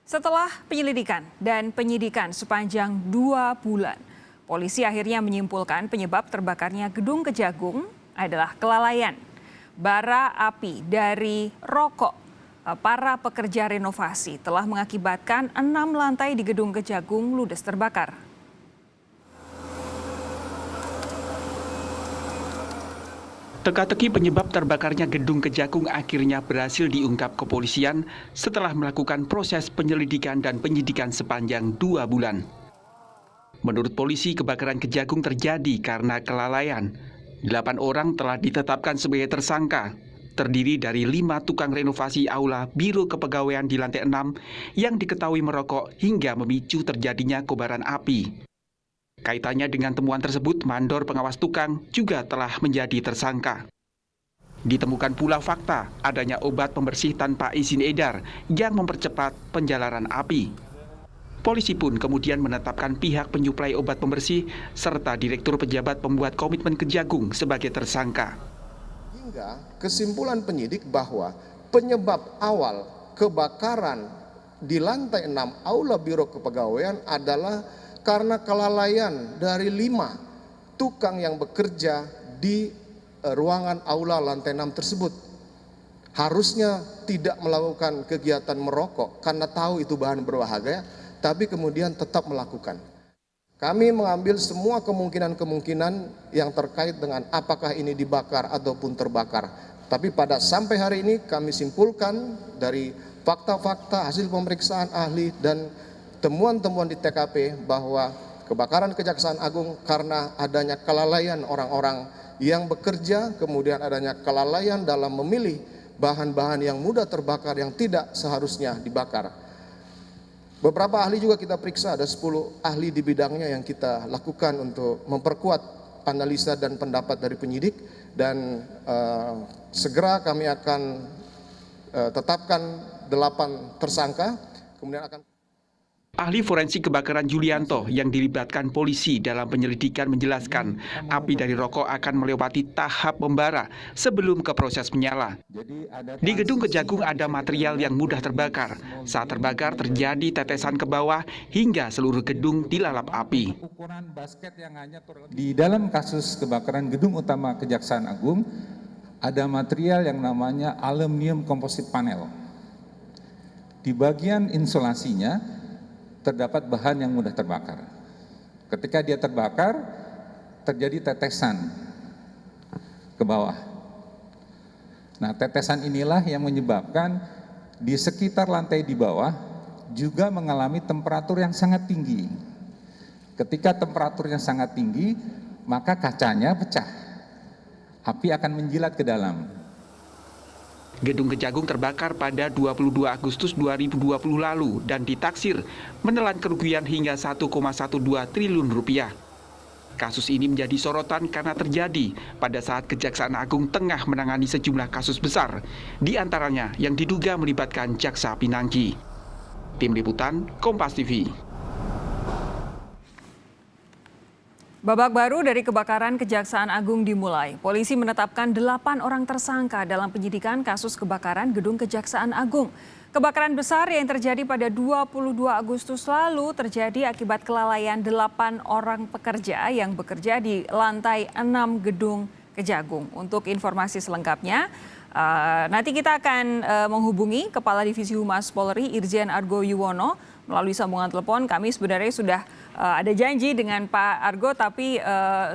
Setelah penyelidikan dan penyidikan sepanjang 2 bulan, polisi akhirnya menyimpulkan penyebab terbakarnya gedung Kejagung adalah kelalaian. Bara api dari rokok para pekerja renovasi telah mengakibatkan 6 lantai di gedung Kejagung ludes terbakar. Teka-teki penyebab terbakarnya gedung Kejagung akhirnya berhasil diungkap kepolisian setelah melakukan proses penyelidikan dan penyidikan sepanjang 2 bulan. Menurut polisi, kebakaran Kejagung terjadi karena kelalaian. 8 orang telah ditetapkan sebagai tersangka, terdiri dari 5 tukang renovasi aula Biro Kepegawaian di lantai 6 yang diketahui merokok hingga memicu terjadinya kobaran api. Kaitannya dengan temuan tersebut, mandor pengawas tukang juga telah menjadi tersangka. Ditemukan pula fakta adanya obat pembersih tanpa izin edar yang mempercepat penjalaran api. Polisi pun kemudian menetapkan pihak penyuplai obat pembersih serta Direktur Pejabat Pembuat Komitmen Kejagung sebagai tersangka. Hingga kesimpulan penyidik bahwa penyebab awal kebakaran di lantai 6 aula Biro Kepegawaian adalah karena kelalaian dari 5 tukang yang bekerja di ruangan aula lantai 6 tersebut. Harusnya tidak melakukan kegiatan merokok karena tahu itu bahan berbahaya, tapi kemudian tetap melakukan. Kami mengambil semua kemungkinan-kemungkinan yang terkait dengan apakah ini dibakar ataupun terbakar. Tapi sampai hari ini kami simpulkan dari fakta-fakta hasil pemeriksaan ahli dan temuan-temuan di TKP bahwa kebakaran Kejaksaan Agung karena adanya kelalaian orang-orang yang bekerja, kemudian adanya kelalaian dalam memilih bahan-bahan yang mudah terbakar yang tidak seharusnya dibakar. Beberapa ahli juga kita periksa, ada 10 ahli di bidangnya yang kita lakukan untuk memperkuat analisa dan pendapat dari penyidik, dan segera kami akan tetapkan 8 tersangka, kemudian akan... Ahli forensik kebakaran Julianto yang dilibatkan polisi dalam penyelidikan menjelaskan api dari rokok akan melewati tahap membara sebelum ke proses menyala. Di gedung Kejagung ada material yang mudah terbakar. Saat terbakar terjadi tetesan ke bawah hingga seluruh gedung dilalap api. Di dalam kasus kebakaran gedung utama Kejaksaan Agung ada material yang namanya aluminium composite panel. Di bagian insulasinya terdapat bahan yang mudah terbakar. Ketika dia terbakar, terjadi tetesan ke bawah. Nah, tetesan inilah yang menyebabkan di sekitar lantai di bawah juga mengalami temperatur yang sangat tinggi. Ketika temperaturnya sangat tinggi, maka kacanya pecah. Api akan menjilat ke dalam. Gedung Kejagung terbakar pada 22 Agustus 2020 lalu dan ditaksir menelan kerugian hingga 1,12 triliun rupiah. Kasus ini menjadi sorotan karena terjadi pada saat Kejaksaan Agung tengah menangani sejumlah kasus besar, di antaranya yang diduga melibatkan Jaksa Pinangki. Tim Liputan, Kompas TV. Babak baru dari kebakaran Kejaksaan Agung dimulai. Polisi menetapkan 8 orang tersangka dalam penyidikan kasus kebakaran gedung Kejaksaan Agung. Kebakaran besar yang terjadi pada 22 Agustus lalu terjadi akibat kelalaian 8 orang pekerja yang bekerja di lantai 6 gedung Kejagung. Untuk informasi selengkapnya, nanti kita akan menghubungi Kepala Divisi Humas Polri Irjen Argo Yuwono melalui sambungan telepon. Kami sebenarnya sudah ada janji dengan Pak Argo, tapi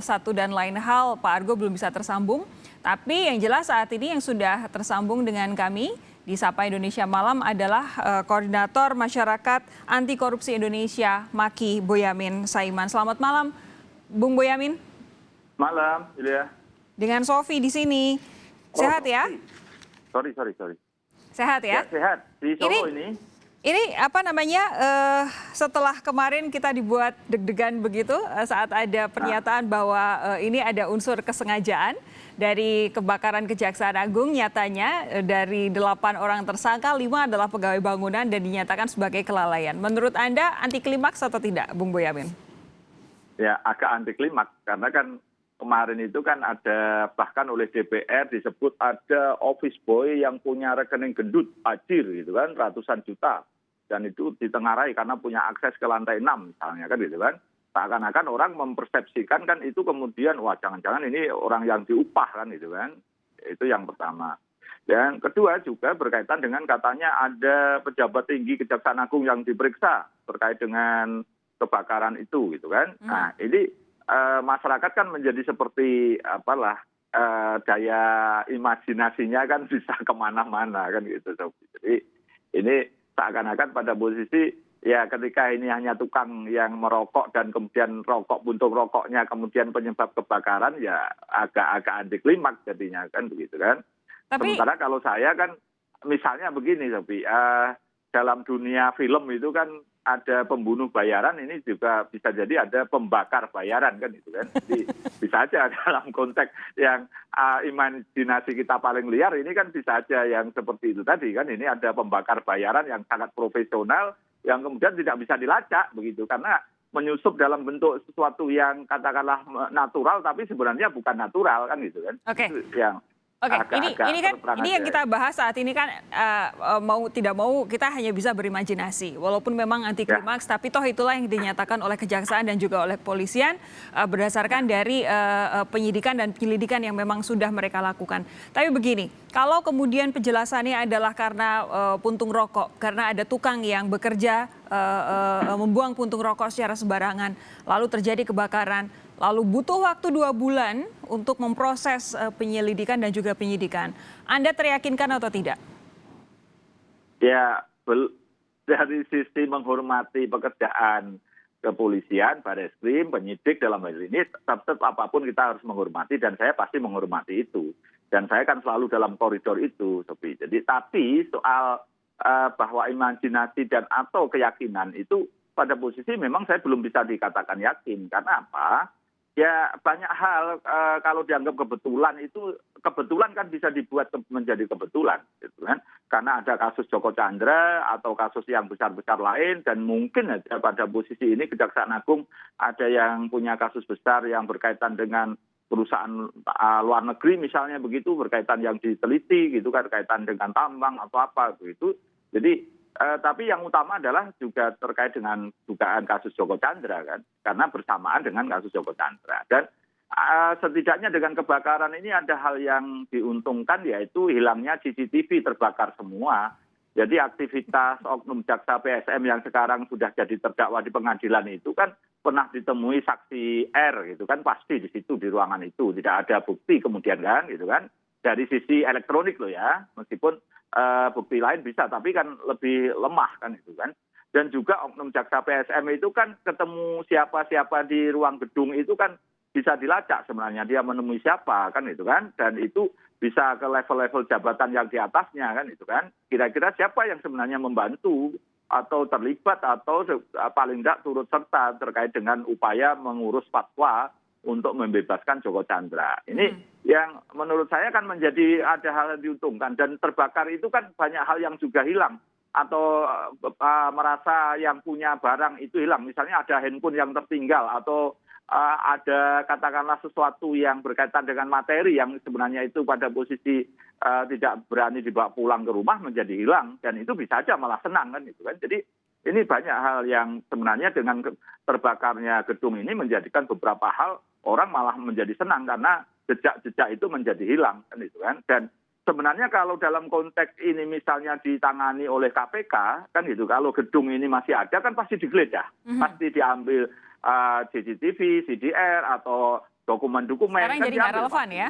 satu dan lain hal Pak Argo belum bisa tersambung. Tapi yang jelas saat ini yang sudah tersambung dengan kami di Sapa Indonesia Malam adalah Koordinator Masyarakat Anti Korupsi Indonesia, Maki Boyamin Saiman. Selamat malam, Bung Boyamin. Malam, Ilya. Dengan Sofi di sini. Sehat ya? Sorry. Sehat ya? Ya, sehat. Di Solo ini. Ini apa namanya, setelah kemarin kita dibuat deg-degan begitu saat ada pernyataan bahwa ini ada unsur kesengajaan dari kebakaran Kejaksaan Agung, nyatanya dari 8 orang tersangka, 5 adalah pegawai bangunan dan dinyatakan sebagai kelalaian. Menurut Anda anti klimaks atau tidak, Bung Boyamin? Ya, agak anti klimaks karena kan kemarin itu kan ada, bahkan oleh DPR disebut ada office boy yang punya rekening gendut ajir gitu kan, ratusan juta. dan itu ditengarai karena punya akses ke lantai 6 misalnya kan gitu kan. Seakan-akan orang mempersepsikan kan itu kemudian wah jangan-jangan ini orang yang diupah kan gitu kan. Itu yang pertama. Dan kedua juga berkaitan dengan katanya ada pejabat tinggi Kejaksaan Agung yang diperiksa terkait dengan kebakaran itu gitu kan. Nah ini masyarakat kan menjadi seperti apalah daya imajinasinya kan bisa kemana-mana kan gitu. Jadi ini seakan-akan pada posisi ya ketika ini hanya tukang yang merokok dan kemudian puntung rokoknya kemudian penyebab kebakaran ya agak anti klimaks jadinya kan begitu kan. Tapi Sementara kalau saya kan misalnya begini Sophie, dalam dunia film itu kan ada pembunuh bayaran, ini juga bisa jadi ada pembakar bayaran kan itu kan. Jadi bisa aja dalam konteks yang imajinasi kita paling liar ini kan bisa aja yang seperti itu tadi kan, ini ada pembakar bayaran yang sangat profesional yang kemudian tidak bisa dilacak begitu karena menyusup dalam bentuk sesuatu yang katakanlah natural tapi sebenarnya bukan natural kan gitu kan. Oke. Itu yang Oke, ini kan terperang ini yang aja. kita bahas saat ini kan mau tidak mau kita hanya bisa berimajinasi. Walaupun memang anti klimaks, tapi toh itulah yang dinyatakan oleh kejaksaan dan juga oleh kepolisian berdasarkan dari penyidikan dan penyelidikan yang memang sudah mereka lakukan. Tapi begini, kalau kemudian penjelasannya adalah karena puntung rokok, karena ada tukang yang bekerja membuang puntung rokok secara sembarangan, lalu terjadi kebakaran. Lalu butuh waktu 2 bulan untuk memproses penyelidikan dan juga penyidikan. Anda teryakinkan atau tidak? Ya, dari sisi menghormati pekerjaan kepolisian, Bareskrim, penyidik dalam hal ini, tetap apapun kita harus menghormati dan saya pasti menghormati itu. Dan saya kan selalu dalam koridor itu, Sophie. Jadi, tapi soal bahwa imajinasi dan atau keyakinan itu pada posisi memang saya belum bisa dikatakan yakin. Karena apa? Ya banyak hal kalau dianggap kebetulan itu kebetulan kan bisa dibuat menjadi kebetulan gitu kan karena ada kasus Joko Chandra atau kasus yang besar-besar lain dan mungkin aja pada posisi ini Kejaksaan Agung ada yang punya kasus besar yang berkaitan dengan perusahaan luar negeri misalnya begitu berkaitan yang diteliti gitu kan berkaitan dengan tambang atau apa begitu. Jadi tapi yang utama adalah juga terkait dengan dugaan kasus Joko Chandra kan, karena bersamaan dengan kasus Joko Chandra. Dan setidaknya dengan kebakaran ini ada hal yang diuntungkan yaitu hilangnya CCTV terbakar semua. Jadi aktivitas oknum jaksa PSM yang sekarang sudah jadi terdakwa di pengadilan itu kan pernah ditemui saksi R gitu kan pasti di situ di ruangan itu tidak ada bukti kemudian kan gitu kan dari sisi elektronik loh ya meskipun bukti lain bisa, tapi kan lebih lemah kan itu kan. Dan juga oknum jaksa PSM itu kan ketemu siapa-siapa di ruang gedung itu kan bisa dilacak sebenarnya dia menemui siapa kan itu kan. Dan itu bisa ke level-level jabatan yang di atasnya kan itu kan. Kira-kira siapa yang sebenarnya membantu atau terlibat atau paling tidak turut serta terkait dengan upaya mengurus fatwa untuk membebaskan Joko Chandra. Ini yang menurut saya kan menjadi ada hal yang diuntungkan dan terbakar itu kan banyak hal yang juga hilang atau merasa yang punya barang itu hilang. Misalnya ada handphone yang tertinggal atau ada katakanlah sesuatu yang berkaitan dengan materi yang sebenarnya itu pada posisi tidak berani dibawa pulang ke rumah menjadi hilang dan itu bisa aja malah senang kan itu kan. Jadi ini banyak hal yang sebenarnya dengan terbakarnya gedung ini menjadikan beberapa hal orang malah menjadi senang karena jejak-jejak itu menjadi hilang kan itu kan. Dan sebenarnya kalau dalam konteks ini misalnya ditangani oleh KPK kan gitu, kalau gedung ini masih ada kan pasti digeledah, pasti diambil CCTV, CDR atau dokumen-dokumen. Sekarang kan jadi nggak relevan ya?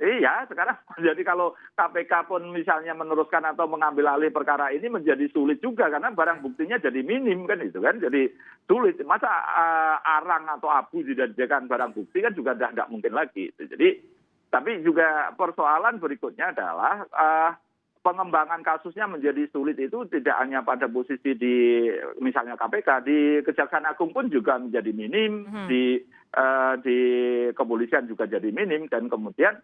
Iya, sekarang jadi kalau KPK pun misalnya meneruskan atau mengambil alih perkara ini menjadi sulit juga karena barang buktinya jadi minim kan itu kan, jadi sulit. Masa arang atau abu dijadikan barang bukti kan juga nggak mungkin lagi. Jadi, tapi juga persoalan berikutnya adalah pengembangan kasusnya menjadi sulit itu tidak hanya pada posisi di misalnya KPK, di Kejaksaan Agung pun juga menjadi minim, di kepolisian juga jadi minim dan kemudian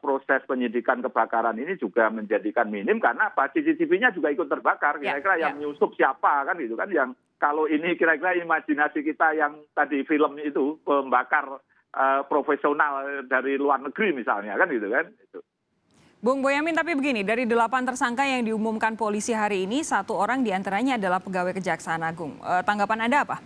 proses penyidikan kebakaran ini juga menjadikan minim karena CCTV-nya juga ikut terbakar. Kira-kira yang menyusup siapa kan gitu kan, yang kalau ini kira-kira imajinasi kita yang tadi film itu pembakar profesional dari luar negeri misalnya kan gitu kan. Bung Boyamin, tapi begini, dari 8 tersangka yang diumumkan polisi hari ini, 1 orang diantaranya adalah pegawai Kejaksaan Agung. Tanggapan Anda apa?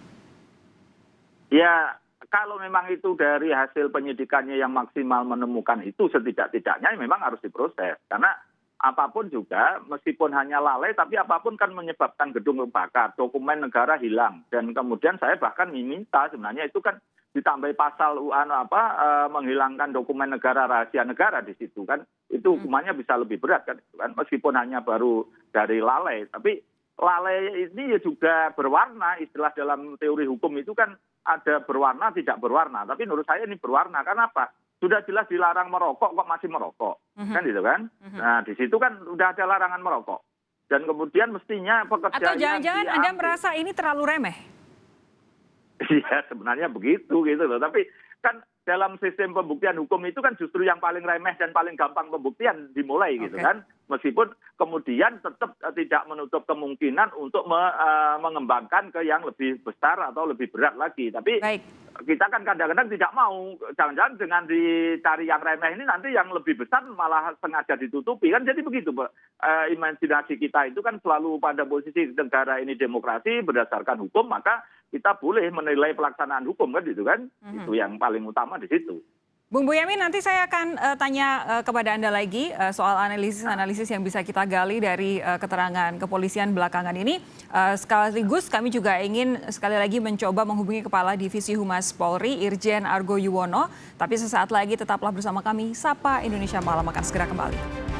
Ya, kalau memang itu dari hasil penyidikannya yang maksimal menemukan itu, setidak-tidaknya memang harus diproses. Karena apapun juga, meskipun hanya lalai, tapi apapun kan menyebabkan gedung terbakar, dokumen negara hilang. Dan kemudian saya bahkan meminta sebenarnya itu kan ditambah pasal menghilangkan dokumen negara, rahasia negara di situ kan, itu hukumannya bisa lebih berat kan, meskipun hanya baru dari lalai. Tapi lalai ini juga berwarna, istilah dalam teori hukum itu kan ada berwarna, tidak berwarna. Tapi menurut saya ini berwarna, karena apa? Sudah jelas dilarang merokok kok masih merokok, kan gitu kan? Nah di situ kan udah ada larangan merokok. Dan kemudian mestinya pekerjaan. Atau jangan-jangan Anda merasa ini terlalu remeh? Iya sebenarnya begitu gitu loh. Tapi kan dalam sistem pembuktian hukum itu kan justru yang paling remeh dan paling gampang pembuktian dimulai gitu kan. Meskipun kemudian tetap tidak menutup kemungkinan untuk mengembangkan ke yang lebih besar atau lebih berat lagi. Tapi kita kan kadang-kadang tidak mau, jangan-jangan dengan dicari yang remeh ini nanti yang lebih besar malah sengaja ditutupi kan, jadi begitu imajinasi kita itu kan selalu pada posisi negara ini demokrasi berdasarkan hukum, maka kita boleh menilai pelaksanaan hukum kan gitu kan, itu yang paling utama di situ. Bung Boyamin, nanti saya akan tanya kepada Anda lagi soal analisis yang bisa kita gali dari keterangan kepolisian belakangan ini. Sekaligus kami juga ingin sekali lagi mencoba menghubungi Kepala Divisi Humas Polri, Irjen Argo Yuwono. Tapi sesaat lagi tetaplah bersama kami, Sapa Indonesia Malam akan segera kembali.